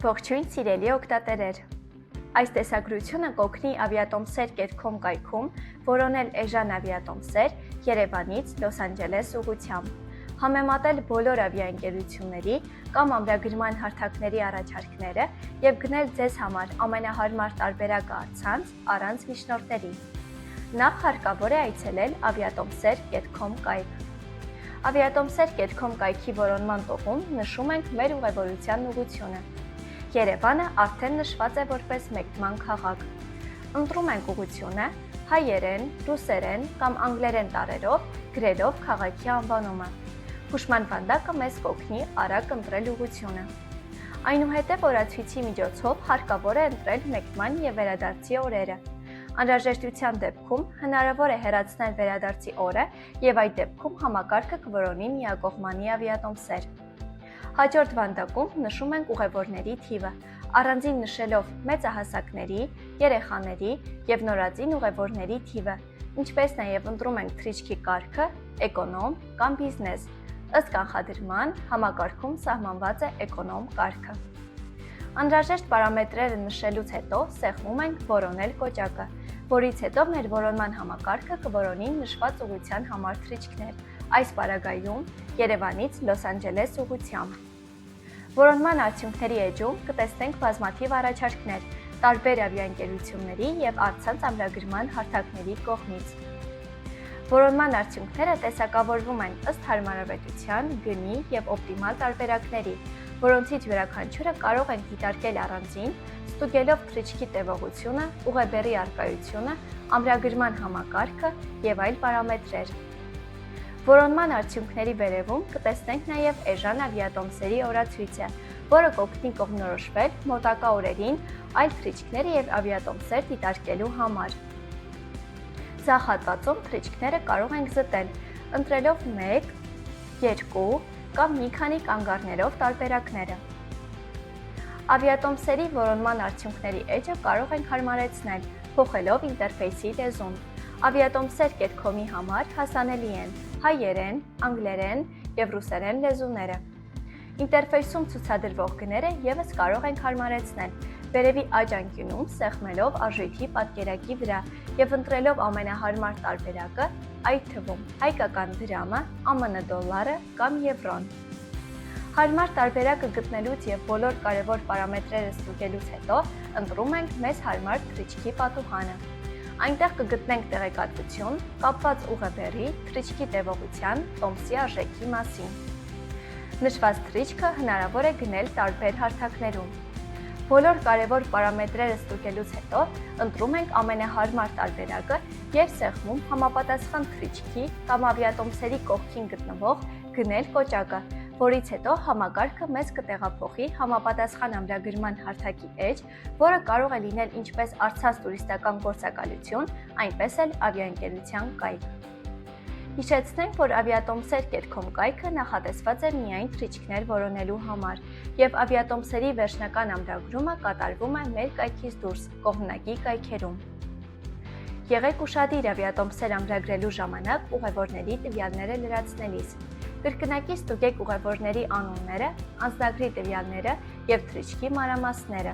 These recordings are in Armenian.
Ողջույն սիրելի օգտատերեր։ Այս տեսագրությունը կօգնի aviatomser.com կայքում որոնել էժան ավիատոմսեր Երևանից Լոս Անջելես ուղղությամբ, համեմատել բոլոր ավիաընկերությունների կամ ամրագրման հարթակների առաջարկները և գնել ձեզ համար ամենահարմար տարբերակը առցանց առանց միջնորդների։ Նախ հարկավոր է այցելել aviatomser.com կայք։ Aviatomser.com կայքի որոնման տողում նշում ենք մեր ուղևորության ուղղությունը։ Երևանը արդեն նշված է որպես մեկնման քաղաք։ Ընտրում ենք ուղղությունը հայերեն, ռուսերեն կամ անգլերեն տառերով, գրելով քաղաքի անվանումը։ Հուշման վանդակը մեզ կօգնի արագ ընտրել ուղղությունը։ Այնուհետև օրացույցի միջոցով հարկավոր է ընտրել մեկնման և վերադարձի օրերը։ Անհրաժեշտության դեպքում հնարավոր է հեռացնել վերադարձի օրը և այդ դեպքում համակարգը կորոնի միակողմանի ավիատոմսեր։ Հաջորդ վանդակում նշում ենք ուղևորների թիվը, առանձին նշելով մեծահասակների, երեխաների և նորածին ուղևորների թիվը, ինչպես նաև ընտրում ենք թռիչքի կարգը, էկոնոմ կամ բիզնես, ըստ կանխադրման համակարգում սահմանված է էկոնոմ կարգը։ Անհրաժեշտ պարամետրերը նշելուց հետո սեղմում ենք որոնել կոճակը, որից հետո մեր որոնման համակարգը կորոնի նշված ուղղության համար թռիչքներ, այս պարագայում Երևանից Լոս Անջելես ուղղությամբ։ Որոնման արդյունքների էջում կտեսնենք բազմաթիվ առաջարկներ տարբեր ավիաընկերությունների և առցանց ամրագրման հարթակների կողմից։ Որոնման արդյունքները տեսակավորվում են ըստ հարմարավետության, գնի և օպտիմալ տարբերակների, որոնցից յուրաքանչյուրը կարող ենք դիտարկել առանձին, ստուգելով թռիչքի տևողությունը, ուղեբեռի առկայությունը, ամրագրման համակարգը և այլ պարամետրեր։ Որոնման արդյունքների վերևում կտեսնենք նաև էժան ավիատոմսերի օրացույցը, որը կօգնի կողմնորոշվել մոտակա օրերին այլ թռիչքներ և ավիատոմսեր դիտարկելու համար։ Ձախ հատվածում թռիչքները կարող ենք զտել, ընտրելով 1, 2 կամ մի քանի կանգառներով տարբերակները։ Ավիատոմսերի որոնման արդյունքների էջը կարող ենք հարմարեցնել, փոխելով ինտերֆեյսի լեզուն։ Aviatomser.com-ի համար հասանելի են հայերեն, անգլերեն և ռուսերեն լեզուները։ Ինտերֆեյսում ցուցադրվող գները ևս կարող ենք հարմարեցնել, վերևի աջ անկյունում սեղմելով արժույթի պատկերակի վրա և ընտրելով ամենահարմար տարբերակը, այդ թվում հայկական դրամը, ԱՄՆ դոլարը կամ եվրոն։ Հարմար տարբերակը գտնելուց և բոլոր կարևոր պարամետրերը ստուգելուց հետո ընտրում ենք մեզ հարմար թռիչքի պատուհանը։ Այնտեղ կգտնենք տեղեկատվություն կապված ուղեբեռի, թռիչքի տևողության, տոմսի արժեքի մասին։ Նշված թռիչքը հնարավոր է գնել տարբեր հարթակներում։ Բոլոր կարևոր պարամետրերը ստուգելուց հետո ընտրում ենք ամենահարմար տարբերակը և սեղմում համապատասխան թռիչքի կամ ավիատոմսերի կողքին գտնվող գնել կոճակը, որից հետո համակարգը մեզ կտեղափոխի համապատասխան ամրագրման հարթակի էջ, որը կարող է լինել ինչպես առցանց տուրիստական գործակալություն, այնպես էլ ավիաընկերության կայք։ Հիշեցնենք, որ aviatomser.com կայքը նախատեսված է միայն թռիչքներ որոնելու համար, և ավիատոմսերի վերջնական ամրագրումը կատարվում է մեր կայքից դուրս, կողմնակի կայքերում։ Եղեք ուշադիր ավիատոմսեր ամրագրելու ժամանակ ուղևորների տվյալները լրացնելիս։ Կրկնակի ստուգեք ուղևորների անունները, անձնագրի տվյալները և թռիչքի մանրամասները։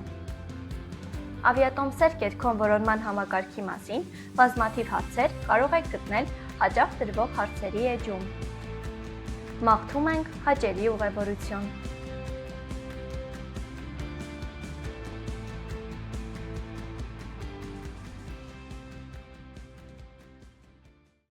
Aviatomser.com որոնման համակարգի մասին բազմաթիվ հարցեր կարող եք գտնել հաճախ տրվող հարցերի էջում։ Մաղթում ենք հաճելի ուղևորություն։